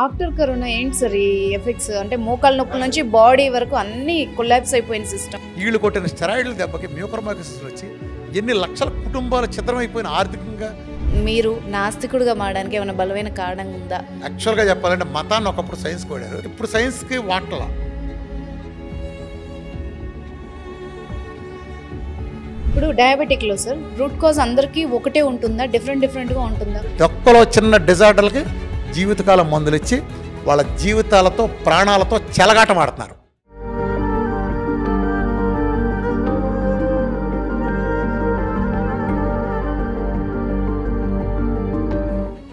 After corona ఏంటి sir ఈ effects? అంటే మోకాళ్ళ నొప్పుల నుంచి బాడీ వరకు అన్ని కొలాప్స్ అయిపోయిన సిస్టమ్. వీళ్ళు కొట్టిన స్టెరాయిడ్ల దెబ్బకి మ్యూకర్మైకోసిస్ వచ్చి ఎన్ని లక్షల కుటుంబాలు చిత్రమైపోయిన ఆర్థికంగా. మీరు నాస్తికుడిగా మారడానికి ఏమైనా బలమైన కారణం ఉందా? యాక్చువల్గా చెప్పాలంటే మతాన్ని ఒకప్పుడు సైన్స్ కొడారు, ఇప్పుడు సైన్స్కి వాటల. ఇప్పుడు డయాబెటిక్లో సార్ రూట్ కాజ్ అందరికీ ఒకటే ఉంటుందా, డిఫరెంట్గా ఉంటుందా? ఒక్కలో చిన్న డిజార్డర్లకి జీవితకాలం మందులు ఇచ్చి వాళ్ళ జీవితాలతో ప్రాణాలతో చెలగాటమాడుతున్నారు.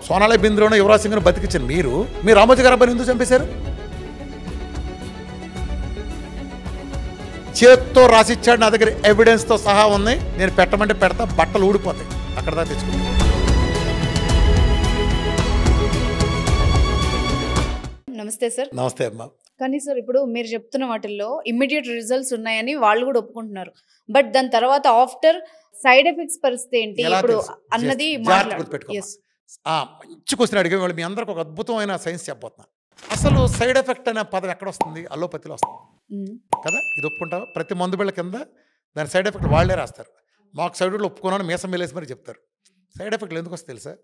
సోనాలి బింద్రోను యువరాజ్ సింగ్ను బతికించిన మీరు రామోజీ గారు అబ్బాయిని ఎందుకు చంపేశారు? చేత్తో రాసిచ్చాడు, నా దగ్గర ఎవిడెన్స్తో సహా ఉంది, నేను పెట్టమంటే పెడతా, బట్టలు ఊడిపోతాయి. అక్కడ దాకా తెచ్చుకుంటాను. నమస్తే సార్. నమస్తే అమ్మా. కానీ సార్ ఇప్పుడు మీరు చెప్తున్న వాటిల్లో ఇమ్మీడియట్ రిజల్ట్స్ ఉన్నాయని వాళ్ళు కూడా ఒప్పుకుంటున్నారు. బట్ దాని తర్వాత ఆఫ్టర్ సైడ్ ఎఫెక్ట్స్ పరిస్థితి ఏంటి ఇప్పుడు అన్నది మంచి క్వశ్చన్ అడిగే వాళ్ళు మీ అందరికి ఒక అద్భుతమైన సైన్స్ చెప్పబోతున్నా. అసలు సైడ్ ఎఫెక్ట్ అనే పదం ఎక్కడ వస్తుంది? అలోపతిలో వస్తుంది కదా, ఇది ఒప్పుకుంటావు? ప్రతి మందు బిళ్ళ కింద దాని సైడ్ ఎఫెక్ట్ వాళ్ళే రాస్తారు. మాకు సైడ్ ఒప్పుకున్నాను మీసం వెళ్ళేసి మరి చెప్తారు. సైడ్ ఎఫెక్ట్లు ఎందుకు వస్తాయి తెలుసా?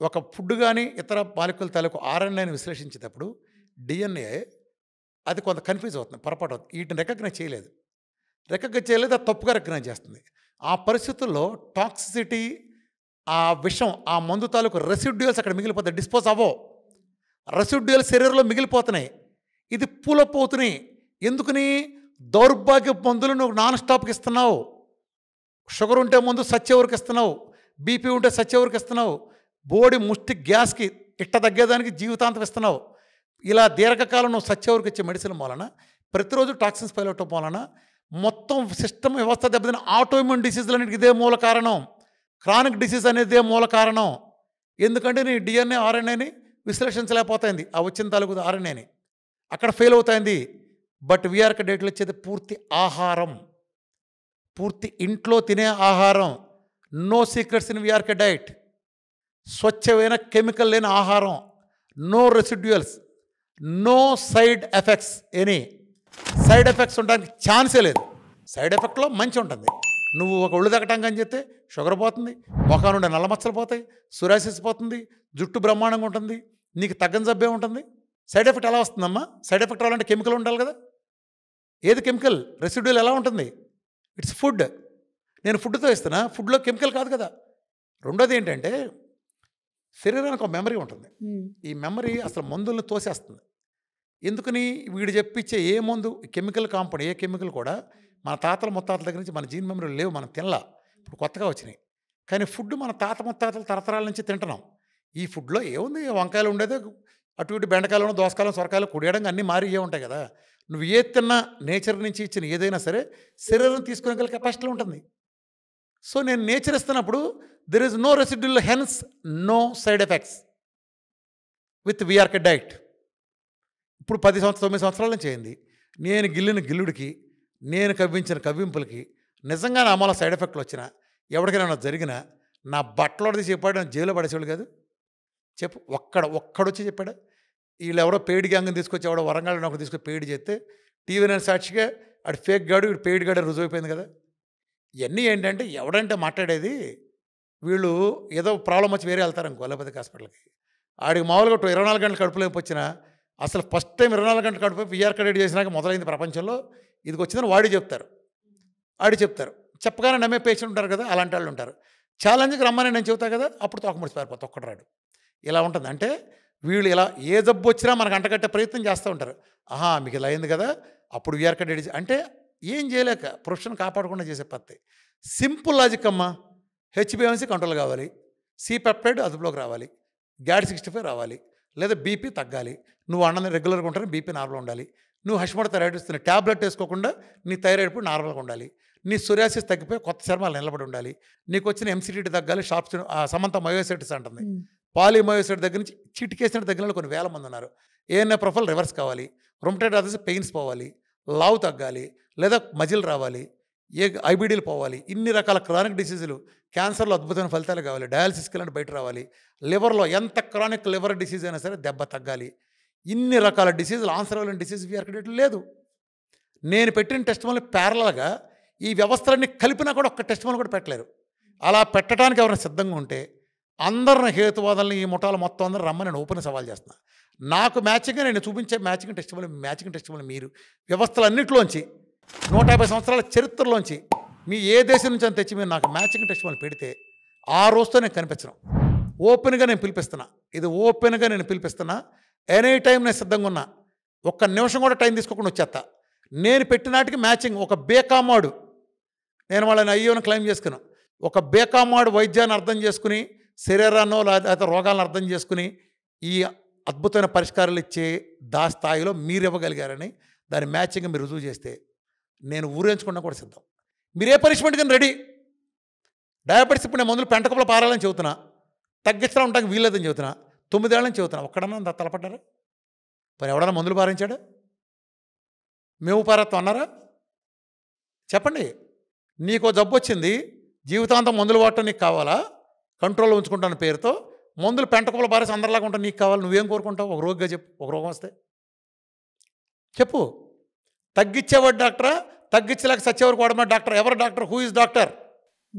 ఒక ఫుడ్ కానీ ఇతర మాలిక్యుల తాలూకు ఆర్ఎన్ఏని విశ్లేషించేటప్పుడు డిఎన్ఏ అది కొంత కన్ఫ్యూజ్ అవుతుంది, పొరపాటు అవుతుంది. వీటిని రికగ్నైజ్ చేయలేదు, అది తప్పుగా రికగ్నైజ్ చేస్తుంది. ఆ పరిస్థితుల్లో టాక్సిసిటీ, ఆ విషం, ఆ మందు తాలూకు రెసిడ్యూయల్స్ అక్కడ మిగిలిపోతాయి, డిస్పోజ్ అవ్వో. రెసిడ్యూయల్స్ శరీరంలో మిగిలిపోతున్నాయి, ఇది పూలప్ అవుతున్నాయి. ఎందుకని? దౌర్భాగ్య మందులు నువ్వు నాన్ స్టాప్కి ఇస్తున్నావు. షుగర్ ఉంటే ముందు సచ్చేవరకు ఇస్తున్నావు, బీపీ ఉంటే సచ్చేవరకు ఇస్తున్నావు, బోడి ముష్టి గ్యాస్కి ఇట్ట తగ్గేదానికి జీవితాంతం ఇస్తున్నావు. ఇలా దీర్ఘకాలం నువ్వు సచ్చేవరకు ఇచ్చే మెడిసిన్ వలన, ప్రతిరోజు టాక్సిన్స్ పైలవటం వలన మొత్తం సిస్టమ్ వ్యవస్థ దెబ్బతిన ఆటోఇమ్యూన్ డిసీజులు అన్నిటికి ఇదే మూల కారణం. క్రానిక్ డిసీజ్ అనేది ఇదే మూల కారణం. ఎందుకంటే నీ డిఎన్ఏ ఆర్ఎన్ఏని విశ్లేషించలేకపోతుంది, ఆ వచ్చిన తాలూకు ఆర్ఎన్ఏని అక్కడ ఫెయిల్ అవుతుంది. బట్ వీఆర్కే డైట్లో వచ్చేది పూర్తి ఆహారం, పూర్తి ఇంట్లో తినే ఆహారం. No secrets in VRK diet. స్వచ్ఛమైన కెమికల్ లేని ఆహారం, no residuals, no side effects. Any side effects ఉండడానికి ఛాన్సే లేదు. సైడ్ ఎఫెక్ట్లో మంచి ఉంటుంది. నువ్వు ఒక ఒళ్ళు తగ్గటం కానీ చెప్తే షుగర్ పోతుంది, మొఖం నుండి నల్ల మచ్చలు పోతాయి, సురాసిస్ పోతుంది, జుట్టు బ్రహ్మాండంగా ఉంటుంది, నీకు తగ్గని జబ్బే ఉంటుంది. సైడ్ ఎఫెక్ట్ ఎలా వస్తుందమ్మా? సైడ్ ఎఫెక్ట్ రావాలంటే కెమికల్ ఉండాలి కదా. ఏది కెమికల్? రెసిడ్యూల్ ఎలా ఉంటుంది? It's food. నేను ఫుడ్తో ఇస్తున్నా, ఫుడ్లో కెమికల్ కాదు కదా. రెండోది ఏంటంటే శరీరానికి ఒక మెమరీ ఉంటుంది. ఈ మెమరీ అసలు మందులను తోసేస్తుంది. ఎందుకని? వీడు చెప్పించే ఏ మందు, కెమికల్ కాంపౌండ్, ఏ కెమికల్ కూడా మన తాతల ముత్తాతల దగ్గర నుంచి మన జీన్ మెమరీలు లేవు, మనం తినలా, ఇప్పుడు కొత్తగా వచ్చినాయి. కానీ ఫుడ్ మన తాత ముత్తాతల తరతరాల నుంచి తింటున్నాం. ఈ ఫుడ్లో ఏముంది? వంకాయలు ఉండేది, అటు ఇటు బెండకాయలు, దోసకాయలు, సొరకాయలు, కుడియడంగా అన్నీ మారి ఉంటాయి కదా. నువ్వు ఏది తిన్నా నేచర్ నుంచి ఇచ్చిన ఏదైనా సరే శరీరం తీసుకునే కెపాసిటీ ఉంటుంది. సో నేను నేచర్ ఇస్తున్నప్పుడు there is no residual, hence no side effects with VRK diet. ఇప్పుడు 9 సంవత్సరాల నుంచి అయింది. నేను గిల్లిన గిల్లుడికి, నేను కవ్వించిన కవ్వింపులకి నిజంగా నా మూల సైడ్ ఎఫెక్ట్లు వచ్చినా, ఎవరికైనా జరిగినా నా బట్టలు తీసి చెప్పాడు, నేను జైల్లో పడేసేవాళ్ళు కాదు. చెప్పు, ఒక్కడొచ్చి చెప్పాడు. వీళ్ళు ఎవరో పెయిడ్ గ్యాంగ్ని తీసుకొచ్చి, ఎవడో వరంగల్ ఒకటి తీసుకొచ్చి పెయిడ్ చేస్తే టీవీ నేను సాక్షిగా ఆడు ఫేక్ గాడు, వీడు పెయిడ్ గాడు రుజువు అయిపోయింది కదా. ఇవన్నీ ఏంటంటే ఎవడంటే మాట్లాడేది, వీళ్ళు ఏదో ప్రాబ్లం వచ్చి వేరే వెళ్తారు అనుకో అలోపతిక్ హాస్పిటల్కి. ఆడికి మామూలుగా 24 గంటలు కడుపులోకి వచ్చినా, అసలు ఫస్ట్ టైం 24 గంటలు కడుపు వీఆర్కే డైట్ చేసినాక మొదలైంది ప్రపంచంలో, ఇది వచ్చిందని ఆడి చెప్తారు. చెప్పగానే నమ్మే పేషెంట్ ఉంటారు కదా, అలాంటి వాళ్ళు ఉంటారు. ఛాలెంజ్కి రమ్మని నేను చెబుతా కదా, అప్పుడు తోకముడిచి పారిపోతా, ఒక్కడు రాడు. ఇలా ఉంటుంది. అంటే వీళ్ళు ఇలా ఏ జబ్బు వచ్చినా మనకు అంటగట్టే ప్రయత్నం చేస్తూ ఉంటారు. ఆహా మీకు ఇలా అయింది కదా, అప్పుడు వీఆర్కే డైట్ అంటే ఏం చేయలేక ప్రొఫెషన్ కాపాడకుండా చేసే పద్ధతి. సింపుల్ లాజిక్ అమ్మా. హెచ్బిఎంసీ కంట్రోల్ కావాలి, సి పెప్టైడ్ అదుపులోకి రావాలి, GAD65 రావాలి, లేదా బీపీ తగ్గాలి. నువ్వు అన్నది రెగ్యులర్గా ఉంటాను, బీపీ నార్మల్ ఉండాలి. నువ్వు హష్మోడ థైరాయిడ్ ఇస్తున్న ట్యాబ్లెట్ వేసుకోకుండా నీ థైరాయిడ్ ఇప్పుడు నార్మల్గా ఉండాలి. నీ సోరియాసిస్ తగ్గిపోయి కొత్త చర్మాలు నిలబడి ఉండాలి. నీకు వచ్చిన ఎంసిటీ తగ్గాలి, సమంత మయోసైటిస్ అంటుంది, పాలిమయోసైట్ దగ్గర నుంచి చిటికేసినట్టు తగ్గిన కొన్ని వేల మంది ఉన్నారు. ఏఎన్ఏ ప్రొఫైల్ రివర్స్ కావాలి, రొమటైడ్ ఆర్థరైటిస్ పెయిన్స్ పోవాలి, లావు తగ్గాలి, లేదా మజిల్ రావాలి, ఐబీడీలు పోవాలి, ఇన్ని రకాల క్రానిక్ డిసీజులు, క్యాన్సర్లో అద్భుతమైన ఫలితాలు కావాలి, డయాలసిస్కి లాంటి బయట రావాలి, లివర్లో ఎంత క్రానిక్ లివర్ డిసీజ్ అయినా సరే దెబ్బ తగ్గాలి, ఇన్ని రకాల డిసీజులు ఆన్సర్ అవ్వలేని డిసీజ్ వీఆర్కడేట్ లేదు. నేను పెట్టిన టెస్ట్ వల్ల ప్యారలల్గా ఈ వ్యవస్థలన్నీ కలిపినా కూడా ఒక్క టెస్ట్ వల్ల కూడా పెట్టలేరు. అలా పెట్టడానికి ఎవరైనా సిద్ధంగా ఉంటే అందరిని హేతువాదాలని ఈ ముఠాలు మొత్తం అందరూ రమ్మని నేను ఓపెన్ సవాల్ చేస్తున్నా. నాకు మ్యాచింగ్గా నేను చూపించే మ్యాచింగ్ టెస్ట్ వల్ల మీరు వ్యవస్థలన్నింటిలోంచి 150 సంవత్సరాల చరిత్రలోంచి మీ ఏ దేశం నుంచి అని తెచ్చి మీరు నాకు మ్యాచింగ్ టెస్ట్ వల్ల పెడితే ఆ రోజుతో నేను కనిపించను. ఓపెన్గా నేను పిలిపిస్తున్నా, ఇది ఓపెన్గా నేను పిలిపిస్తున్నా. ఎనీ టైం నేను సిద్ధంగా ఉన్నా, ఒక్క నిమిషం కూడా టైం తీసుకోకుండా వచ్చేస్తా. నేను పెట్టినాటికి మ్యాచింగ్ ఒక బేకామాడు, నేను వాళ్ళని అయ్యోని క్లెయిమ్ చేసుకున్నాను. ఒక బేకామాడు వైద్యాన్ని అర్థం చేసుకుని, శరీరాన్నో లేకపోతే రోగాలను అర్థం చేసుకుని ఈ అద్భుతమైన పరిష్కారాలు ఇచ్చే స్థాయిలో మీరు ఇవ్వగలిగారని దాని మ్యాచింగ్ మీరు రుజువు చేస్తే నేను ఊరేంచుకున్నా కూడా సిద్ధం. మీరు ఏ పనిష్మెంట్ కానీ రెడీ. డయాబెటీస్ ఇప్పుడు నేను మందులు పెంటకప్పుల పారాలని చెబుతున్నా, తగ్గించడం ఉండడానికి వీల్లేదని చెబుతున్నా, 9 ఏళ్ళని చెబుతున్నా. ఒక్కడన్నా తలపడ్డారా? మరి ఎవడన్నా మందులు పారించాడా? మేము పారేస్తాం అన్నారా? చెప్పండి. నీకో జబ్బు వచ్చింది, జీవితాంతం మందులు వాడటం నీకు కావాలా? కంట్రోల్లో ఉంచుకుంటాను పేరుతో మందులు పెంటకప్పుల పారేసి అందరిలాగా ఉంటాను నీకు కావాలి. నువ్వేం కోరుకుంటావు? ఒక రోగిగా చెప్పు. ఒక రోగం వస్తే చెప్పు. తగ్గించేవాడు డాక్టరా? తగ్గించలేక సచ్చేవారు కూడా డాక్టర్? ఎవరు డాక్టర్? Who is doctor?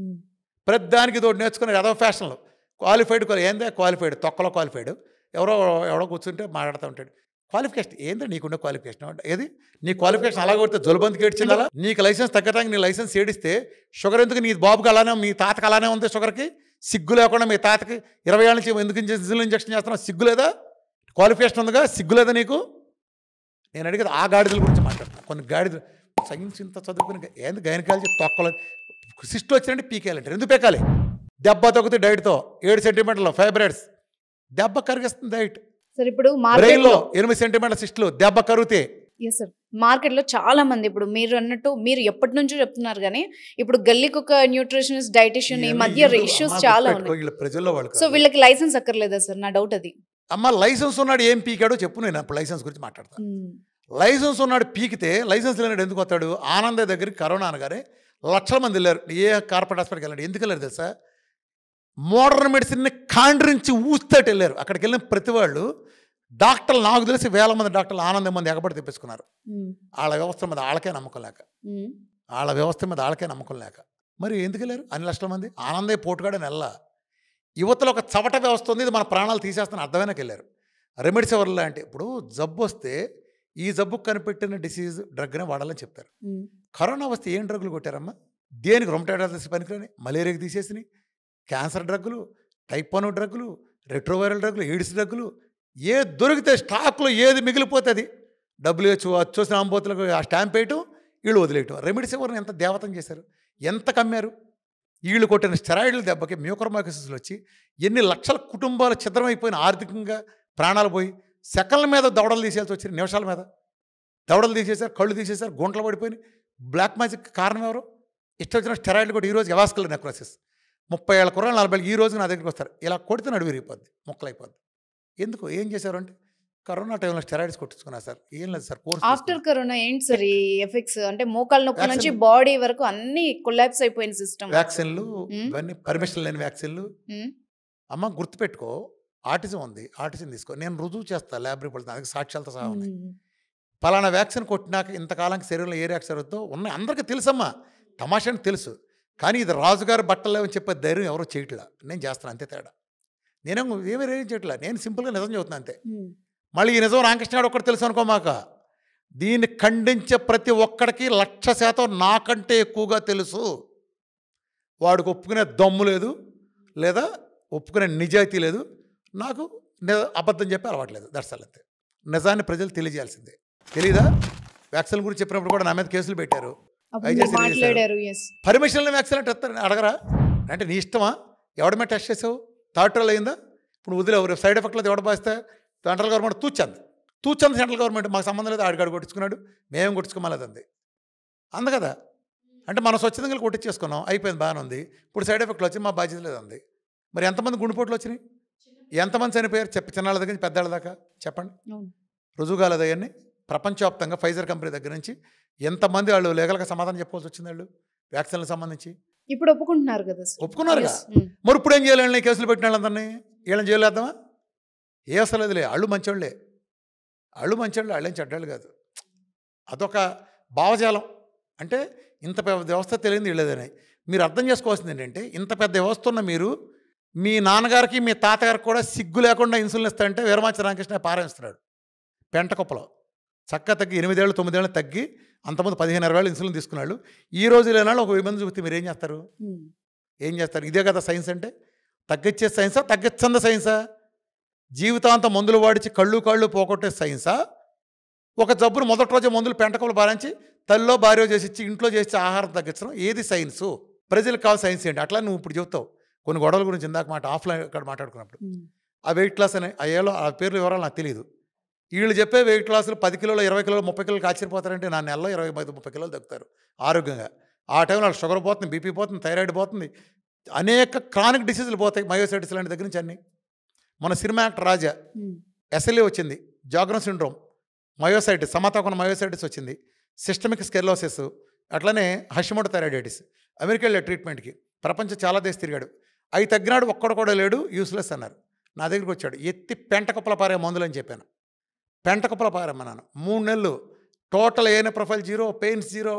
ప్రతి దానికి తోడు నేర్చుకున్నారు ఏదో ఫ్యాషన్లో. క్వాలిఫైడ్ ఏందే క్వాలిఫైడ్? తొక్కలో క్వాలిఫైడ్. ఎవడో కూర్చుంటే మాట్లాడుతూ ఉంటాడు. క్వాలిఫికేషన్ ఏందో నీకుండే క్వాలిఫికేషన్? ఏది నీ క్వాలిఫికేషన్? అలాగే కొడితే జొలుబందికి ఏడ్చిందా? నీకు లైసెన్స్ తగ్గడానికి నీ లైసెన్స్ ఏడిస్తే షుగర్ ఎందుకు? నీ బాబుకి అలానే, మీ తాతకి అలానే ఉంది షుగర్కి. సిగ్గు లేకుండా మీ తాతకి 20 ఏళ్ళ నుంచి ఎందుకు ఇంజక్షన్ చేస్తున్నావు? సిగ్గు లేదా? క్వాలిఫికేషన్ ఉందిగా, సిగ్గు లేదా నీకు? నేను అడిగేది ఆ గాడిదల గురించి మాట్లాడుతాను. కొన్ని గాడిదలు సైన్స్ ఇంత చదువుకుని ఏంది గైనకాలజీ తొక్కలు సిస్టులు వచ్చినట్టు పీకేయాలంటారు. ఎందుకు పీకాలి? దెబ్బ తగ్గుతుంది డైట్తో. 7 సెంటీమీటర్లు ఫైబ్రాయిడ్స్ దెబ్బ కరిగిస్తుంది డైట్. సార్ ఇప్పుడు బ్రెయిన్లో 8 సెంటీమీటర్ల సిస్టులు దెబ్బ కరిగితే. ఎస్ సార్, మార్కెట్లో చాలా మంది ఇప్పుడు మీరు అన్నట్టు మీరు ఎప్పటి నుంచో చెప్తున్నారు కానీ ఇప్పుడు గల్లీకి ఒక న్యూట్రిషనిస్ట్, డైటిషియన్ ఈ మధ్య ఇష్యూస్ చాలా ఉన్నాయి. ప్రజల్లో వాళ్ళు సో వీళ్ళకి లైసెన్స్ అక్కర్లేదా సార్? నా డౌట్ అది. అమ్మ లైసెన్స్ ఉన్నాడు ఏం పీకాడో చెప్పు. నేను అప్పుడు లైసెన్స్ గురించి మాట్లాడతాను. లైసెన్స్ ఉన్నాడు పీకితే లైసెన్స్ లేనాడు ఎందుకు వస్తాడు? ఆనంద దగ్గరికి కరోనా అనగానే లక్షల మంది వెళ్ళారు. ఏ కార్పొరేట్ హాస్పిటల్కి వెళ్ళాడు? ఎందుకు వెళ్ళారు తెలుసా? మోడర్న్ మెడిసిన్ని కాండ్రించి ఊస్తేటి వెళ్ళారు. అక్కడికి వెళ్ళిన ప్రతి వాళ్ళు డాక్టర్లు, నాకు తెలిసి 1000 మంది డాక్టర్లు ఆనందం మంది ఎగబడి తెప్పించుకున్నారు. వాళ్ళ వ్యవస్థ మీద వాళ్ళకే నమ్మకం లేక. మరి ఎందుకు వెళ్ళారు అన్ని లక్షల మంది? ఆనందే పోటుగాడని వెళ్ళా. యువతలో ఒక చవట వ్యవస్థ ఉంది, ఇది మన ప్రాణాలు తీసేస్తాను అర్థమైనాక వెళ్ళారు. రెమెడిసివర్ లాంటి ఇప్పుడు జబ్బు వస్తే ఈ జబ్బుకు కనిపెట్టిన డిసీజ్ డ్రగ్నే వాడాలని చెప్తారు. కరోనా వస్తే ఏం డ్రగ్గులు కొట్టారమ్మా? దేనికి? రొమటాయిడ్ పనికిరాని, మలేరియాకి తీసేసినాయి, క్యాన్సర్ డ్రగ్గులు, టైప్ 1 డ్రగ్గులు, రెట్రోవైరల్ డ్రగ్గులు, ఎయిడ్స్ డ్రగ్గులు, ఏ దొరికితే స్టాక్లో ఏది మిగిలిపోతే అది WHO అచ్చోసిన ఆంబోతులకు ఆ స్టాంప్ వేయటం, వీళ్ళు వదిలేయటం. రెమెడిసివర్ని ఎంత దేవతం చేశారు, ఎంత కమ్మారు. వీళ్ళు కొట్టిన స్టెరాయిడ్ల దెబ్బకి మ్యూకర్మైకోసిస్లు వచ్చి ఎన్ని లక్షల కుటుంబాలు ఛిద్రమైపోయిన, ఆర్థికంగా ప్రాణాలు పోయి, సెకండ్ల మీద దవడలు తీసేయాల్సి వచ్చింది. నిమిషాల మీద దవడలు తీసేశారు, కళ్ళు తీసేశారు, గుంటలు పడిపోయినాయి. బ్లాక్ మ్యాజిక్ కారణం ఎవరు? ఇష్టం వచ్చిన స్టెరాయిడ్లు కొట్టి ఈరోజు ఎవాస్కులర్ నెక్రోసిస్ 30 ఏళ్ళ కుర్రాళ్ళు 40 ఈ రోజు నా దగ్గరికి వస్తారు. ఇలా కొడితే నడువు విరిగిపోద్ది, మొక్కలైపోద్ది. ఎందుకు? ఏం చేశారు అంటే కరోనా టైంలో స్టెరాయిడ్స్ కొట్టించుకున్నారు సార్. ఏం లేదు సార్, కోర్స్ ఆఫ్టర్ కరోనా ఏంటి సార్ ఈ ఎఫెక్ట్స్? అంటే మోకాళ్ళ నొప్పి నుంచి బాడీ వరకు అన్ని కొలాప్స్ అయిపోయిన సిస్టమ్. వ్యాక్సిన్లు ఇవన్నీ పర్మిషన్ లేని వ్యాక్సిన్లు. అమ్మ గుర్తుపెట్టుకో, ఆటిజం ఉంది, ఆటిజం తీసుకో. నేను రుజువు చేస్తా, ల్యాబ్ రిపోర్ట్స్ నాకు సాక్ష్యాలతో సహా ఉన్నాయి. పలానా వ్యాక్సిన్ కొట్టినాక ఇంతకాలానికి శరీరంలో ఏ రియాక్షన్ అవుతుందో ఉన్నాయి, అందరికీ తెలుసమ్మా. తమాషాని తెలుసు. కానీ ఇది రాజుగారి బట్టలు అని చెప్పే ధైర్యం ఎవరో చేయట్లా. నేను చేస్తాను అంతే తేడా. ఏమీ రేం చేయట్లా. నేను సింపుల్గా నిజం చెబుతున్నాను అంతే. మళ్ళీ ఈ నిజం రామకృష్ణాడు ఒక్కటి తెలుసు అనుకోమాక. దీన్ని ఖండించే ప్రతి ఒక్కడికి 100% నాకంటే ఎక్కువగా తెలుసు. వాడికి ఒప్పుకునే దమ్ము లేదు, లేదా ఒప్పుకునే నిజాయితీ లేదు. నాకు అబద్ధం చెప్పి అలవాట్లేదు. దర్శనం అంతే. నిజాన్ని ప్రజలు తెలియజేయాల్సిందే. తెలీదా? వ్యాక్సిన్ గురించి చెప్పినప్పుడు కూడా నా మీద కేసులు పెట్టారు. పర్మిషన్ వ్యాక్సిన్ అంటే అడగరా? అంటే నీ ఇష్టమా? ఎవడ మీద టెస్ట్ చేసావు? థర్డ్ ట్రయల్ అయిందా? ఇప్పుడు వదిలేవు. సైడ్ ఎఫెక్ట్ లేదు ఎవడ బాస్తే సెంట్రల్ గవర్నమెంట్ తూచంది సెంట్రల్ గవర్నమెంట్ మాకు సంబంధం లేదు, ఆడిగాడు కొట్టించుకున్నాడు, మేము కొట్టించుకోమలేదంది. అంది కదా. అంటే మనం స్వచ్ఛంగా కొట్టించేసుకున్నాం, అయిపోయింది, బాగానే ఉంది. ఇప్పుడు సైడ్ ఎఫెక్ట్లు వచ్చి మా బాధ్యత లేదంది. మరి ఎంతమంది గుండెపోట్లు వచ్చినాయి, ఎంతమంది చనిపోయారు? చిన్నవాళ్ళ దగ్గర నుంచి పెద్దవాళ్ళ దాకా చెప్పండి. రుజువు కాలేదు అవన్నీ. ప్రపంచవ్యాప్తంగా ఫైజర్ కంపెనీ దగ్గర నుంచి ఎంతమంది వాళ్ళు లీగల్గా సమాధానం చెప్పుకోవాల్సి వచ్చింది. వాళ్ళు వ్యాక్సిన్లకు సంబంధించి. ఇప్పుడు ఒప్పుకుంటున్నారు కదా సార్. ఒప్పుకున్నారుగా. Yes. మరి ఇప్పుడు ఏం చేయాలి? కేసులు పెట్టిన వాళ్ళందరినీ వీళ్ళని జైలు వేద్దామా? ఏ అసలు లేదులే, వాళ్ళు మంచోళ్ళే, వాళ్ళేం చెడ్డాళ్ళు కాదు. అదొక భావజాలం. అంటే ఇంత పెద్ద వ్యవస్థ తెలియదు వీళ్ళదని. మీరు అర్థం చేసుకోవాల్సింది ఏంటంటే, ఇంత పెద్ద వ్యవస్థ ఉన్న మీరు మీ నాన్నగారికి మీ తాతగారికి కూడా సిగ్గు లేకుండా ఇన్సులిన్ ఇస్తారంటే వీరమాచి రామకృష్ణ పారాయిస్తున్నాడు పెంటకుప్పలో. చక్కగా తగ్గి 8 ఏళ్ళు 9 ఏళ్ళు తగ్గి అంతమంది 15-20 ఏళ్ళు ఇన్సులిన్ తీసుకున్నాడు. ఈ రోజు లేనాళ్ళు ఒక 1000 మంది చూస్తే మీరు ఏం చేస్తారు? ఇదే కదా సైన్స్ అంటే. తగ్గించే సైన్సా, తగ్గించంద సైన్సా? జీవితాంతం మందులు వాడిచి కళ్ళు పోగొట్టే సైన్సా? ఒక జబ్బును మొదటి రోజే మందులు పెంటకులు బారించి తల్లిలో భార్య చేసి ఇంట్లో చేసి ఆహారం తగ్గించడం ఏది సైన్సు? ప్రజలకు కావాలి సైన్స్ ఏంటి? అట్లా నువ్వు ఇప్పుడు చెప్తావు కొన్ని గొడవల గురించి. ఇందాక ఆఫ్లైన్ ఇక్కడ మాట్లాడుకున్నప్పుడు ఆ వెయిట్ లాస్ అని అయ్యేలో ఆ పేర్లు వివరాలు నాకు తెలియదు. వీళ్ళు చెప్పే వెయిట్ లాస్లు 10 కిలోలు 20 కిలోలు 30 కిలోలకు ఆశ్చర్యపోతారంటే నా నెలలో 25-30 కిలోలు తగ్గుతారు ఆరోగ్యంగా. ఆ టైంలో వాళ్ళకి షుగర్ పోతుంది, బీపీ పోతుంది, థైరాయిడ్ పోతుంది, అనేక క్రానిక్ డిసీజులు పోతాయి, మయోసైటిస్ లాంటి దగ్గర నుంచి అన్నీ. మన సినిమా యాక్టర్ రాజా ఎస్ఎల్ఏ వచ్చింది, జాగ్రన్ సిండ్రోమ్, మయోసైటిస్, సమతకున్న మయోసైటిస్ వచ్చింది, సిస్టమిక్ స్కెర్లోసిస్, అట్లనే హషిమోటో థైరాయిడైటిస్. అమెరికా వెళ్ళే ట్రీట్మెంట్కి, ప్రపంచం చాలా దేశం తిరిగాడు. అవి తగ్గినాడు, ఒక్కడు కూడా లేడు, యూస్లెస్ అన్నారు. నా దగ్గరికి వచ్చాడు, ఎత్తి పెంటకుప్పల పారే మందులు అని చెప్పాను. పెంటకుప్పల పారమ్మన్నాను. 3 నెలలు total ANA profile 0, pains 0,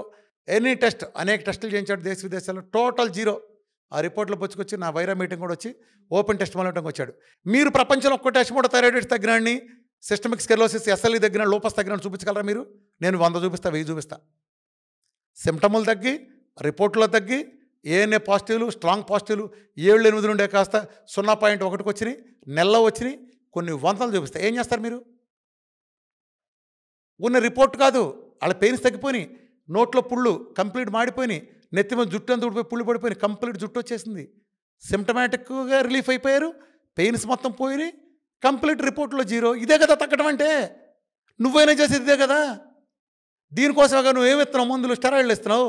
any test అనేక టెస్టులు చేయించాడు దేశ విదేశాల్లో, టోటల్ 0. ఆ రిపోర్ట్లో పుచ్చుకొచ్చి నా వైరా మీటింగ్ కూడా వచ్చి ఓపెన్ టెస్ట్ మొదలటంకి వచ్చాడు. మీరు ప్రపంచంలో ఒక్కటి హషిమోటో థైరాయిడైటిస్ తగ్గినాన్ని, సిస్టమిక్ స్కెర్లోసిస్, ఎస్ఎల్ఈ తగ్గిన, లోపస్ తగ్గిన చూపించగలరా మీరు? నేను 100 చూపిస్తా, 1000 చూపిస్తా. సిమ్టములు తగ్గి, రిపోర్ట్లో తగ్గి, ఏఎన్ఏ పాజిటివ్లు, స్ట్రాంగ్ పాజిటివ్లు 7-8 నుండే కాస్త 0.1కి వచ్చినాయి, నెలలో వచ్చినాయి, కొన్ని వందలు చూపిస్తా. ఏం చేస్తారు మీరు? ఉన్న రిపోర్ట్ కాదు, వాళ్ళ పెయిన్స్ తగ్గిపోయినాయి, నోట్లో పుళ్ళు కంప్లీట్ మాడిపోయినాయి, నెత్తి మీద జుట్టు అంతా ఊడిపోయి పుళ్ళు పడిపోయినాయి, కంప్లీట్ జుట్టు వచ్చేసింది, సిమ్టమాటిక్గా రిలీఫ్ అయిపోయారు, పెయిన్స్ మొత్తం పోయినాయి, కంప్లీట్ రిపోర్ట్లో 0. ఇదే కదా తగ్గడం అంటే? నువ్వైనా చేసేది ఇదే కదా. దీనికోసంగా నువ్వేమి ఇస్తున్నావు? మందులు, స్టెరాయిడ్లు ఇస్తున్నావు,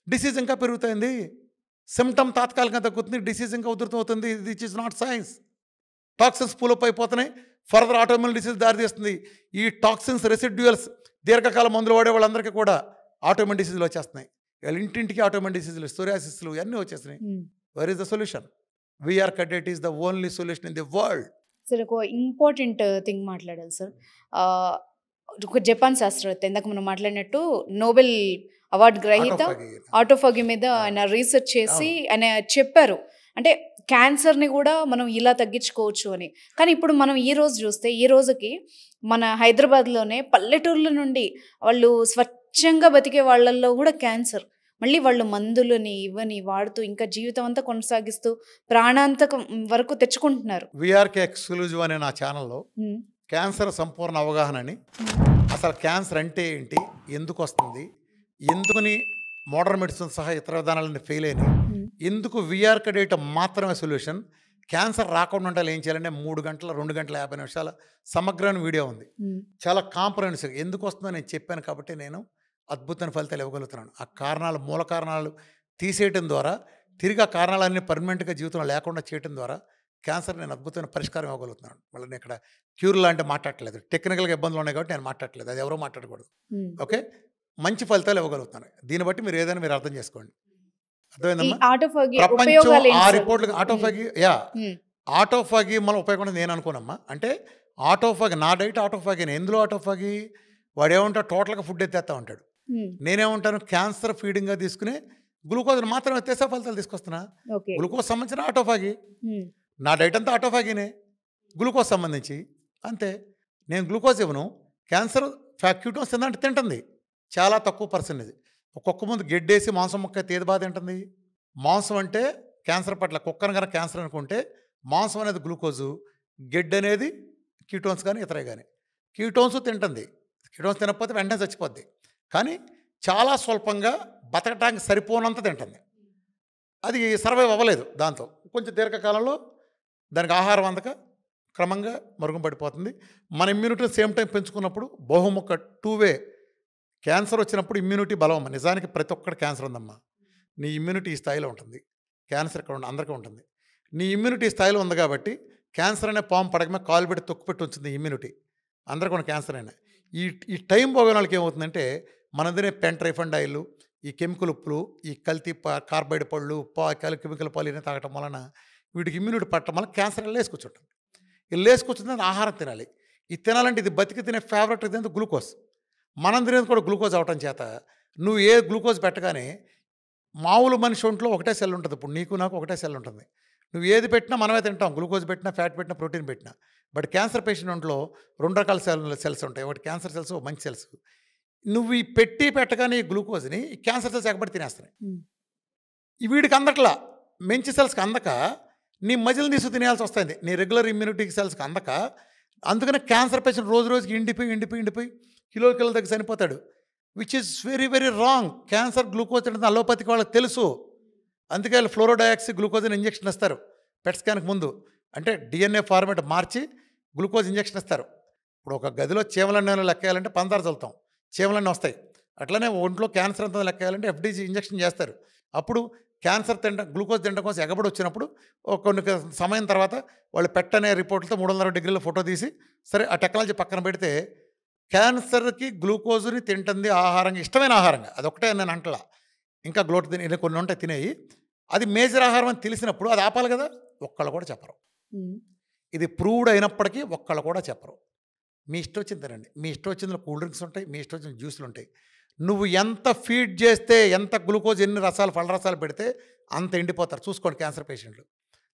డిసీజ్ ఇంకా పెరుగుతుంది. సిమ్టమ్ తాత్కాలికంగా తగ్గుతుంది, డిసీజ్ ఇంకా ఉధృతం అవుతుంది. This is not science. Toxins pull up అయిపోతున్నాయి, ఫర్దర్ ఆటోఇమ్యూన్ డిసీజ్ దారితీస్తుంది. ఈ టాక్సిన్స్ రెసిడ్యువల్స్ దీర్ఘకాల మందులు వాడే వాళ్ళందరికీ కూడా ఆటోఇమ్యూన్ డిసీజులు వచ్చేస్తున్నాయి. వీళ్ళ ఇంటింటికి ఆటోఇమ్యూన్ డిసీజులు, సోరియాసిస్లు ఇవన్నీ వచ్చేస్తున్నాయి. Where is the solution? VR K diet is the only solution in the world. Sir, ఒక ఇంపార్టెంట్ థింగ్ మాట్లాడాలి సార్. ఒక జపాన్ శాస్త్రవేత్త, ఇందాక మనం మాట్లాడినట్టు నోబెల్ అవార్డు గ్రహీత ఆటోఫాగి మీద ఆయన రీసెర్చ్ చేసి ఆయన చెప్పారు, అంటే క్యాన్సర్ని కూడా మనం ఇలా తగ్గించుకోవచ్చు అని. కానీ ఇప్పుడు మనం ఈ రోజు చూస్తే, ఈ రోజుకి మన హైదరాబాద్లోనే పల్లెటూర్ల నుండి వాళ్ళు స్వచ్ఛంగా బతికే వాళ్ళల్లో కూడా క్యాన్సర్, మళ్ళీ వాళ్ళు మందులని ఇవని వాడుతూ ఇంకా జీవితం అంతా కొనసాగిస్తూ ప్రాణాంతకం వరకు తెచ్చుకుంటున్నారు. విఆర్కే ఎక్స్క్లూజివ్ అనే నా ఛానల్లో క్యాన్సర్ సంపూర్ణ అవగాహన అని, అసలు క్యాన్సర్ అంటే ఏంటి, ఎందుకు వస్తుంది, ఎందుకని మోడర్న్ మెడిసిన్ సహా ఇతర విధానాలన్నీ ఫెయిల్ అయినాయి, ఎందుకు వీఆర్ కడేట్ మాత్రమే సొల్యూషన్, క్యాన్సర్ రాకుండా ఉండాలి ఏం చేయాలంటే 3 గంటల 2 గంటల 50 నిమిషాల సమగ్రమైన వీడియో ఉంది. చాలా కాంప్రహెన్సివ్. ఎందుకు వస్తుందో నేను చెప్పాను కాబట్టి నేను అద్భుతమైన ఫలితాలు ఇవ్వగలుగుతున్నాను. ఆ కారణాలు, మూల కారణాలు తీసేయటం ద్వారా, తిరిగి ఆ కారణాలన్నీ పర్మనెంట్గా జీవితంలో లేకుండా చేయడం ద్వారా క్యాన్సర్ నేను అద్భుతమైన పరిష్కారం ఇవ్వగలుగుతున్నాను. మళ్ళీ నేను ఇక్కడ క్యూర్ లాంటి మాట్లాడట్లేదు, టెక్నికల్గా ఇబ్బందులు ఉన్నాయి కాబట్టి నేను మాట్లాడట్లేదు, అది ఎవరో మాట్లాడకూడదు. ఓకే, మంచి ఫలితాలు ఇవ్వగలుగుతాను. దీన్ని బట్టి మీరు ఏదైనా మీరు అర్థం చేసుకోండి. అర్థమైందమ్మా? ప్రపంచం ఆ రిపోర్ట్లు ఆటోఫాగి మన ఉపయోగం నేను అనుకోనమ్మా. అంటే ఆటోఫాగి, నా డైట్ ఆటోఫాగి. ఎందులో ఆటోఫాగి? వాడు ఏమంటాడు, టోటల్గా ఫుడ్ ఎత్తేస్తా ఉంటాడు. నేనేమంటాను, క్యాన్సర్ ఫీడింగ్గా తీసుకుని గ్లూకోజ్ని మాత్రం ఎత్తేసే ఫలితాలు తీసుకొస్తున్నా. గ్లూకోజ్ సంబంధించిన ఆటోఫాగి, నా డైట్ అంతా ఆటోఫాగినే గ్లూకోజ్ సంబంధించి. అంతే, నేను గ్లూకోజ్ ఇవ్వను. క్యాన్సర్ క్యూటోన్స్ తిందంటే తింటుంది, చాలా తక్కువ పర్సెంటేజ్. ఒక్కొక్క ముందు గెడ్డేసి మాంసం మొక్క తేది బాధ తింటుంది. మాంసం అంటే క్యాన్సర్ పట్ల, కుక్కను కనుక క్యాన్సర్ అనుకుంటే మాంసం అనేది గ్లూకోజు, గెడ్ అనేది కీటోన్స్ కానీ ఇతరే కానీ. కీటోన్స్ తింటుంది, కీటోన్స్ తినకపోతే వెంటనే చచ్చిపోద్ది. కానీ చాలా స్వల్పంగా బతకటానికి సరిపోనంత తింటుంది. అది సర్వైవ్ అవ్వలేదు. దాంతో కొంచెం దీర్ఘకాలంలో దానికి ఆహారం అందక క్రమంగా మరుగున పడిపోతుంది. మన ఇమ్యూనిటీ సేమ్ టైం పెంచుకున్నప్పుడు బహుముఖ 2 వే. క్యాన్సర్ వచ్చినప్పుడు ఇమ్యూనిటీ బలం. నిజానికి ప్రతి ఒక్కటి క్యాన్సర్ ఉందమ్మా. నీ ఇమ్యూనిటీ ఈ స్థాయిలో ఉంటుంది, క్యాన్సర్ ఇక్కడ అందరికీ ఉంటుంది. నీ ఇమ్యూనిటీ స్థాయిలో ఉంది కాబట్టి క్యాన్సర్ అనే పాము పడకమే కాలు పెట్టి తొక్కు పెట్టి ఉంచుంది ఇమ్యూనిటీ. అందరికీ ఉన్న క్యాన్సర్ అయినా ఈ టైం పోగిన వాళ్ళకి ఏమవుతుందంటే, మన తినే పెంట్రైఫండ్ ఆయిల్, ఈ కెమికల్ ఉప్పులు, ఈ కల్తీ కార్బైడ్ పళ్ళు, కెమికల్ పాలు ఇవన్నీ తాగటం వలన వీటికి ఇమ్యూనిటీ పట్టడం వల్ల క్యాన్సర్ లేసుకొచ్చుంటుంది. ఈ లేసుకొచ్చిందని ఆహారం తినాలి. ఇది తినాలంటే ఇది బతికి తినే ఫేవరెట్ తినేది గ్లూకోజ్. మనం తినేది కూడా గ్లూకోజ్ అవటం చేత నువ్వు ఏ గ్లూకోజ్ పెట్టగానే మామూలు మనిషి ఒంట్లో ఒకటే సెల్ ఉంటుంది. ఇప్పుడు నీకు నాకు ఒకటే సెల్ ఉంటుంది. నువ్వు ఏది పెట్టినా మనమే తింటాం, గ్లూకోజ్ పెట్టినా, ఫ్యాట్ పెట్టినా, ప్రోటీన్ పెట్టినా. బట్ క్యాన్సర్ పేషెంట్ ఒంట్లో 2 రకాల సెల్స్ ఉంటాయి. ఒకటి క్యాన్సర్ సెల్స్, మంచి సెల్స్. నువ్వు ఈ పెట్టగానే ఈ గ్లూకోజ్ని ఈ క్యాన్సర్ సెల్స్ ఎగబడి తినేస్తున్నాయి. ఈ వీడికి అందట్లా, మంచి సెల్స్కి అందక నీ మజిల్ని తీసుకు తినేయాల్సి వస్తుంది, నీ రెగ్యులర్ ఇమ్యూనిటీ సెల్స్కి అందక. అందుకనే క్యాన్సర్ పేషెంట్ రోజు రోజుకి ఎండిపోయి కిలో దగ్గర చనిపోతాడు. Which is very very wrong. Cancer glucose తింటుంది అలోపతికి వాళ్ళకి తెలుసు. అందుకే వాళ్ళు ఫ్లోరోడయాక్సి గ్లూకోజ్ ఇంజెక్షన్ ఇస్తారు పెట్ స్కాన్కి ముందు. అంటే DNA ఫార్మేట్ మార్చి గ్లూకోజ్ ఇంజెక్షన్ ఇస్తారు. ఇప్పుడు ఒక గదిలో చీమలన్నీ లెక్కేయాలంటే పందారు చల్లుతాం, చీమలన్నీ వస్తాయి. అట్లనే ఒంట్లో క్యాన్సర్ అంతా లెక్కేయాలంటే FDG ఇంజెక్షన్ చేస్తారు. అప్పుడు క్యాన్సర్ గ్లూకోజ్ తినడం కోసం ఎగబడి వచ్చినప్పుడు కొన్ని సమయం తర్వాత వాళ్ళు పెట్టనే రిపోర్ట్లతో 360 డిగ్రీల ఫోటో తీసి, సరే ఆ టెక్నాలజీ పక్కన పెడితే క్యాన్సర్కి గ్లూకోజ్ని తింటుంది ఆహారంగా, ఇష్టమైన ఆహారంగా. అదొకటే నేను అంటలా, ఇంకా గ్లోట్ తినే కొన్ని ఉంటాయి తినేవి. అది మేజర్ ఆహారం అని తెలిసినప్పుడు అది ఆపాలి కదా. ఒక్కళ్ళు కూడా చెప్పరు. ఇది ప్రూవ్డ్ అయినప్పటికీ ఒక్కళ్ళు కూడా చెప్పరు. మీ ఇష్టం వచ్చింది తినండి, మీ ఇష్టం వచ్చింది కూల్ డ్రింక్స్ ఉంటాయి, మీ ఇష్టం వచ్చిన జ్యూసులు ఉంటాయి. నువ్వు ఎంత ఫీడ్ చేస్తే, ఎంత గ్లూకోజ్, ఎన్ని రసాలు, పళ్ళ రసాలు పెడితే అంత ఎండిపోతారు. చూసుకోండి క్యాన్సర్ పేషెంట్లు.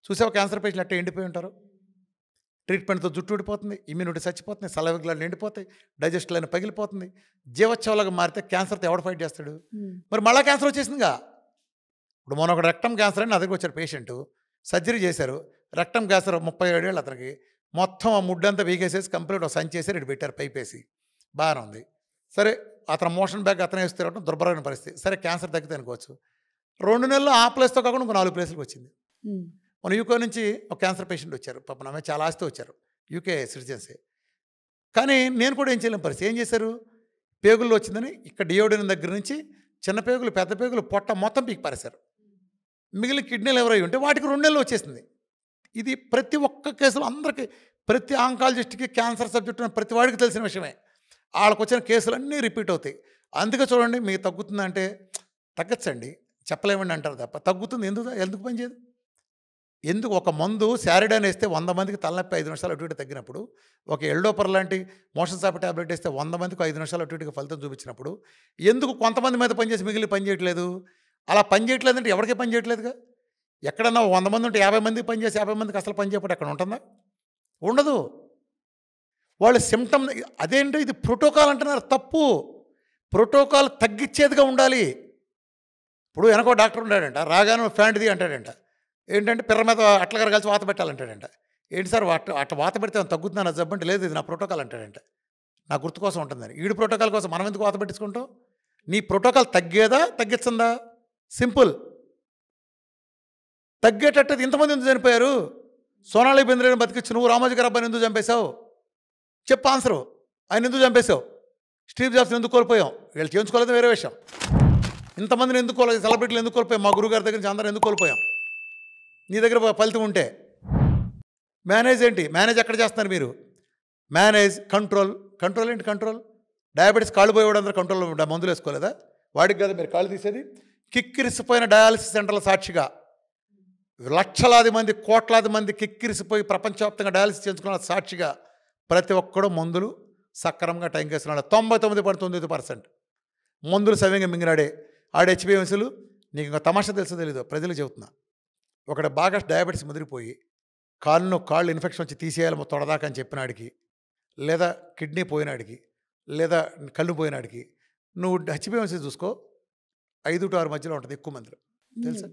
చూసావు క్యాన్సర్ పేషెంట్లు అట్టే ఎండిపోయి ఉంటారు. ట్రీట్మెంట్తో జుట్టు ఊడిపోతుంది, ఇమ్యూనిటీ చచ్చిపోతుంది, సలైవా గ్లాండ్లు ఎండిపోతాయి, డైజెస్ట్ లైన్ పగిలిపోతుంది. జీవోత్సవాలుగా మారితే క్యాన్సర్తో ఎవడు ఫైట్ చేస్తాడు? మరి మళ్ళీ క్యాన్సర్ వచ్చేసిందిగా. ఇప్పుడు మొన్న ఒక రెక్టమ్ క్యాన్సర్ అని నా దగ్గర వచ్చారు పేషెంట్, సర్జరీ చేశారు. రెక్టమ్ క్యాన్సర్ 37 ఏళ్ళు అతనికి. మొత్తం ఆ ముడ్డంతా వీగేసేసి కంప్లీట్ ఒక సంచి చేసి ఇటు పెట్టారు పైపేసి. బాగానే ఉంది. సరే అతను మోషన్ బ్యాగ్ అతనే వేస్తే దుర్భరమైన పరిస్థితి. సరే క్యాన్సర్ తగ్గితే అనుకోవచ్చు. 2 నెలలు ఆ ప్లేస్తో కాకుండా ఇంకో 4 ప్లేసులకు వచ్చింది. మన యూకే నుంచి ఒక క్యాన్సర్ పేషెంట్ వచ్చారు. పాపం ఆమె చాలా ఆస్తి వచ్చారు, యూకే సిటిజన్సే. కానీ నేను కూడా ఏం చేయలేని పరిస్థితి. ఏం చేశారు, పేగుల్లో వచ్చిందని ఇక్కడ డియోడిన్ దగ్గర నుంచి చిన్న పేగులు, పెద్ద పేగులు, పొట్ట మొత్తం పీకి పారేశారు. మిగిలిన కిడ్నీలు ఎవరై ఉంటే వాటికి 2 నెలలు వచ్చేసింది. ఇది ప్రతి ఒక్క కేసులో అందరికీ, ప్రతి ఆంకాలజిస్ట్కి క్యాన్సర్ సబ్జెక్ట్ ప్రతి వాడికి తెలిసిన విషయమే. వాళ్ళకు వచ్చిన కేసులు అన్నీ రిపీట్ అవుతాయి. అందుకే చూడండి, మీకు తగ్గుతుందంటే తగ్గచ్చండి, చెప్పలేమండి అంటారు తప్ప తగ్గుతుంది ఎందుకు పనిచేయదు? ఎందుకు? ఒక మందు శారిడాన్ వేస్తే 100 మందికి తలనొప్పి 5 నిమిషాలు అటు ఇటు తగ్గినప్పుడు, ఒక ఎల్డోపర్ లాంటి మోషన్ సాపి ట్యాబ్లెట్ వేస్తే 100 మందికి 5 నిమిషాలు అటు ఇటుగా ఫలితం చూపించినప్పుడు ఎందుకు కొంతమంది మీద పనిచేసి మిగిలి పనిచేయట్లేదు? అలా పనిచేయట్లేదంటే ఎవరికీ పనిచేయట్లేదుగా. ఎక్కడన్నా 100 మంది ఉంటే 50 మందికి పనిచేసి 50 మందికి అసలు పనిచేయకపోతే ఎక్కడ ఉంటుందా? ఉండదు. వాళ్ళ సిమ్టమ్ అదేంటో, ఇది ప్రోటోకాల్ అంటున్నారు. తప్పు. ప్రోటోకాల్ తగ్గించేదిగా ఉండాలి. ఇప్పుడు వెనకో డాక్టర్ ఉన్నాడంట, రాగానే ఫ్యాంట్ది అంటాడంట. ఏంటంటే పిర్ర మీద అట్లగారు కలిసి వాత పెట్టాలంటాడంట. ఏంటి సార్ అట్లా వాత పెడితే తగ్గుతుందని అది జబ్బంటే లేదు, ఇది నా ప్రోటోకాల్ అంటాడంట. నా గుర్తు కోసం ఉంటుందని. ఈడు ప్రోటోకాల్ కోసం మనం ఎందుకు వాత పెట్టించుకుంటాం? నీ ప్రోటోకాల్ తగ్గేదా తగ్గించిందా? సింపుల్. తగ్గేటట్టు ఇంతమంది ఎందుకు చనిపోయారు? సోనాలి బెంద్రేని బతికించి నువ్వు రామోజీ గారి అబ్బాయిని ఎందుకు చంపేశావు? చెప్పు ఆన్సరు. ఆయన ఎందుకు చంపేశావు? స్టీవ్ జాబ్స్ని ఎందుకు కోల్పోయాం? వీళ్ళు చేయించుకోలేదు వేరే విషయం. ఇంతమందిని ఎందుకు కోల్పోయాం? సెలబ్రిటీలు ఎందుకు కోల్పోయాం? మా గురుగారి దగ్గర నుంచి అందరూ ఎందుకు కోల్పోయాం? నీ దగ్గర ఫలితం ఉంటే మేనేజ్ ఏంటి? మేనేజ్ ఎక్కడ చేస్తున్నారు మీరు? మేనేజ్, కంట్రోల్ ఏంటి? కంట్రోల్ డయాబెటీస్ కాళ్ళు పోయేవాడు అందరూ కంట్రోల్లో మందులు వేసుకోలేదా? వాడికి కదా మీరు కాళ్ళు తీసేది. కిక్కిరిసిపోయిన డయాలసిస్ సెంటర్ల సాక్షిగా లక్షలాది మంది, కోట్లాది మంది కిక్కిరిసిపోయి ప్రపంచవ్యాప్తంగా డయాలసిస్ చేయించుకున్న సాక్షిగా ప్రతి ఒక్కడూ మందులు సక్రమంగా టైం కేస్తున్నాడు. 99.9% మందులు సవ్యంగా మింగినాడే. HbA1cలు నీకు ఇంకా తమాషా తెలుసో తెలీదు, ప్రజలు చెబుతున్నా. ఒకటి బాగా డయాబెటీస్ ముదిరిపోయి కాళ్ళు ఇన్ఫెక్షన్ వచ్చి తీసేయాలి తొడదాకా అని చెప్పినాడికి, లేదా కిడ్నీ పోయినాడికి, లేదా కళ్ళు పోయినాడికి నువ్వు HbA1c చూసుకో, 5 to 6 మధ్యలో ఉంటుంది ఎక్కువ మందిలో. తెలుసా?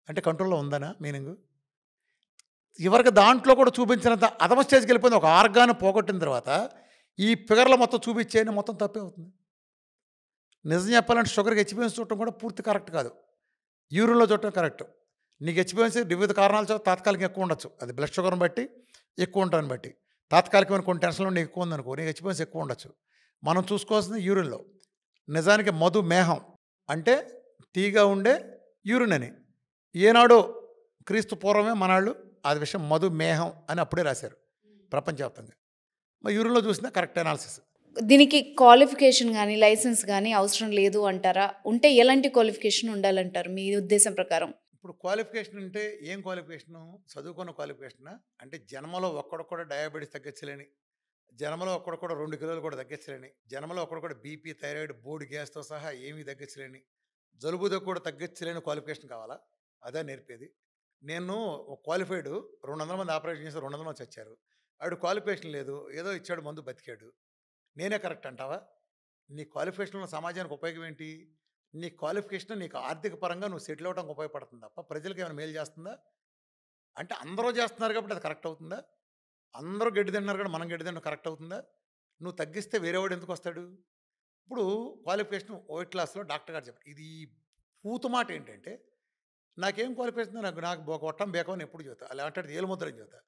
అంటే కంట్రోల్లో ఉందనా మీనింగ్? ఎవరికి దాంట్లో కూడా చూపించినంత అధమ స్టేజ్కి వెళ్ళిపోయింది. ఒక ఆర్గాన్ పోగొట్టిన తర్వాత ఈ ఫిగర్లో మొత్తం చూపించేయని మొత్తం తప్పే అవుతుంది. నిజం చెప్పాలంటే షుగర్కి HbA1c చూడటం కూడా పూర్తి కరెక్ట్ కాదు. యూరిన్లో చూడటం కరెక్ట్. నీకు HbA1c వివిధ కారణాల చేత తాత్కాలికంగా ఎక్కువ ఉండొచ్చు. అది బ్లడ్ షుగర్ని బట్టి ఎక్కువ ఉంటాను బట్టి. తాత్కాలికమైన కొన్ని టెన్షన్లు నీకు ఎక్కువ ఉందనుకో, నీకు HbA1c ఎక్కువ ఉండొచ్చు. మనం చూసుకోవాల్సింది యూరిన్లో. నిజానికి మధుమేహం అంటే టీగా ఉండే యూరిన్ అని. ఏనాడో క్రీస్తు పూర్వమే మనాళ్ళు అది విషయం మధుమేహం అని అప్పుడే రాశారు ప్రపంచవ్యాప్తంగా. మరి యూరిన్లో చూసినా కరెక్ట్ అనాలిసిస్. దీనికి క్వాలిఫికేషన్ గానీ, లైసెన్స్ గానీ అవసరం లేదు అంటారా? ఉంటే ఎలాంటి క్వాలిఫికేషన్ ఉండాలంటారు మీ ఉద్దేశం ప్రకారం? ఇప్పుడు క్వాలిఫికేషన్ అంటే ఏం క్వాలిఫికేషను? చదువుకున్న క్వాలిఫికేషనా? అంటే జన్మలో ఒక్కడికి కూడా డయాబెటిస్ తగ్గించలేని, జన్మలో ఒక్కడు కూడా 2 కిలోలు కూడా తగ్గించలేని, జన్మలో ఒక్కడు కూడా బీపీ, థైరాయిడ్, బోడి గ్యాస్‌తో సహా ఏమీ తగ్గించలేని, జలుబు దగ్గు కూడా తగ్గించలేని క్వాలిఫికేషన్ కావాలా? అదా నేర్పేది. నేను క్వాలిఫైడ్ 200 మంది ఆపరేషన్ చేసి 200 మంది చచ్చారు. ఆడు క్వాలిఫికేషన్ లేదు. ఏదో ఇచ్చాడు మందు బతికాడు. నేనే కరెక్ట్ అంటావా? నీ క్వాలిఫికేషన్ ఉన్న సమాజానికి ఉపయోగం ఏంటి? నీ క్వాలిఫికేషన్ నీకు ఆర్థిక పరంగా నువ్వు సెటిల్ అవ్వడానికి ఉపయోగపడుతుంది తప్ప ప్రజలకి ఏమైనా మేలు చేస్తుందా? అంటే అందరూ చేస్తున్నారు కాబట్టి అది కరెక్ట్ అవుతుందా? అందరూ గడ్డి తింటున్నారు కాబట్టి మనం గడ్డి తినడం కరెక్ట్ అవుతుందా? నువ్వు తగ్గిస్తే వేరేవాడు ఎందుకు వస్తాడు? ఇప్పుడు క్వాలిఫికేషన్ ఓ క్లాస్‌లో డాక్టర్ గారు చెప్పారు. ఇది పూతు మాట ఏంటంటే, నాకేం క్వాలిఫికేషన్ నాకు నాకు గొట్టం బేకం అని ఎప్పుడు చెబుతా. అలాంటిది ఏలుముద్ర అని చెబుతా.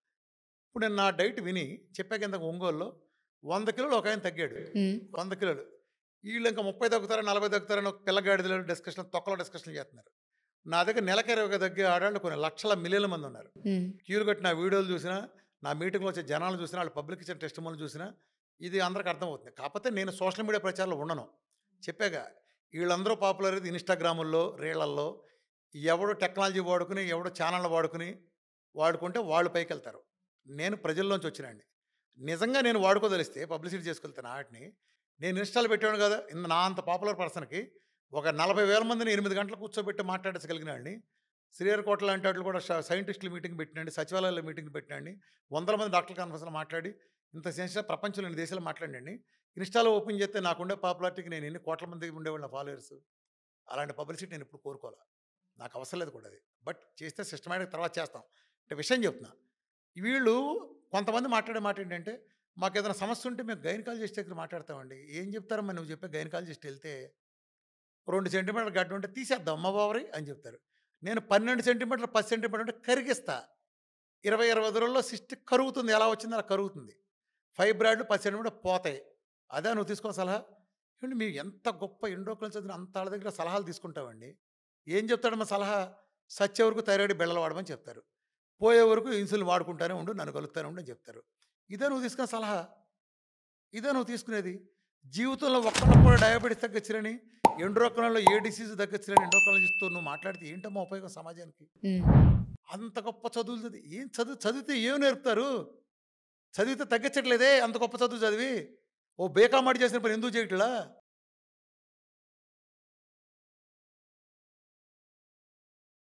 ఇప్పుడు నేను నా డైట్ విని చెప్పాక ఇందాక ఒంగోలులో 100 కిలోలు ఒకాయన తగ్గాడు. హ్మ్. 100 కిలోలు. ఈళ్ళు ఇంకా 30 తగ్గుతారా, 40 తగ్గుతారని ఒక పిల్లగాడిదలో డిస్కషన్ తొక్కలో డిస్కషన్‌లు చేస్తున్నారు. నా దగ్గర నెలకి 20 తగ్గే ఆడాళ్ళు కొన్ని లక్షల మిలియన్ల మంది ఉన్నారు. హ్మ్. క్యూలు కట్టి నా వీడియోలు చూసినా, నా మీటింగ్‌లో వచ్చే జనాలు చూసినా, వాళ్ళు పబ్లిక్ ఇచ్చిన టెస్టిమోనీలు చూసినా, ఇది అందరికి అర్థమవుతుంది. కాకపోతే నేను సోషల్ మీడియా ప్రచారంలో ఉండను. చెప్పాగా ఈళ్ళందరూ పాపులర్ అయ్యేది ఇన్‌స్టాగ్రాముల్లో, రీళ్ళల్లో. ఎవడు టెక్నాలజీ వాడుకుని, ఎవడు ఛానెల్‌లు వాడుకుంటే వాళ్ళు పైకెళ్తారు. నేను ప్రజల్లోంచి వచ్చినాడిని. నిజంగా నేను వాడుకోదలిస్తే పబ్లిసిటీ చేసుకెళ్తాను ఆటిని. నేను ఇన్‌స్టాలో పెట్టేవాడిని కదా! నా అంత పాపులర్ పర్సన్‌కి ఒక 40,000 మందిని 8 గంటలు కూర్చోబెట్టి మాట్లాడించగలిగినాడిని. శ్రీహరికోట లాంటి వాటిలో కూడా సైంటిస్టుల మీటింగ్ పెట్టినండి, సచివాలయాల్లో మీటింగ్ పెట్టినండి, వందల మంది డాక్టర్ల కాన్ఫరెన్స్‌లో మాట్లాడి, ఇంత సెన్సిటివ్‌గా ప్రపంచంలో ఎన్ని దేశాల్లో మాట్లాడినండి. ఇన్‌స్టాలో ఓపెన్ చేస్తే నాకుండే పాపులారిటీకి నేను ఎన్ని కోట్ల మంది ఉండేవాళ్ళు నా ఫాలోవర్స్. అలాంటి పబ్లిసిటీ నేను ఎప్పుడు కోరుకోలే. నాకు అవసరం లేదు కూడా అది. బట్ చేస్తే సిస్టమాటిక్ తర్వాత చేస్తాం. అంటే విషయం చెప్తున్నా. వీళ్ళు కొంతమంది మాట్లాడే మాట ఏంటంటే, మాకేదైనా సమస్య ఉంటే మేము గైనకాలజిస్ట్ దగ్గర మాట్లాడతామండి. ఏం చెప్తారమ్మా నువ్వు చెప్పే గైనకాలజిస్ట్ ఎళ్తే? 2 సెంటీమీటర్ల గడ్డ ఉంటే తీసేద్దాం అమ్మ బాబోయ్ అని చెప్తారు. నేను 12 సెంటీమీటర్లు, 10 సెంటీమీటర్లు ఉంటే కరిగిస్తా. 20 రోజుల్లో సిస్ట్ కరుగుతుంది. ఎలా వచ్చిందో అలా కరుగుతుంది. ఫైబ్రాయిడ్‌లు 10 సెంటీమీటర్లు పోతాయి. అదా నువ్వు తీసుకో సలహా? ఏవండి మేము ఎంత గొప్ప ఎండోక్రిన్ చదివిన అంత ఆళ్ళ దగ్గర సలహాలు తీసుకుంటామండి. ఏం చెప్తాడమ్మా సలహా? సచ్చే వరకు థైరాయిడ్ బిళ్ళలు వాడమని చెప్తారు. పోయే వరకు ఇన్సులిన్ వాడుకుంటానే ఉండు, నన్ను కలుగుతానే ఉండు అని చెప్తారు. ఇదే నువ్వు తీసుకునే సలహా? ఇదే నువ్వు తీసుకునేది? జీవితంలో ఒక్కళ్ళకి కూడా డయాబెటిస్ తగ్గించలేని, ఎండోక్రిన్‌లో ఏ డిసీజ్ తగ్గించలేని ఎండోక్రినాలజిస్ట్‌తో నువ్వు మాట్లాడితే ఏంటమ్మా ఉపయోగం సమాజానికి? హ్మ్. అంత గొప్ప చదువులు చదివి ఏం చదివితే ఏం నేర్పుతారు? చదివితే తగ్గించట్లేదే అంత గొప్ప చదువు చదివి. ఓ బీకామ్ వాడు చేసిన పని ఎందుకు చేయట్లా?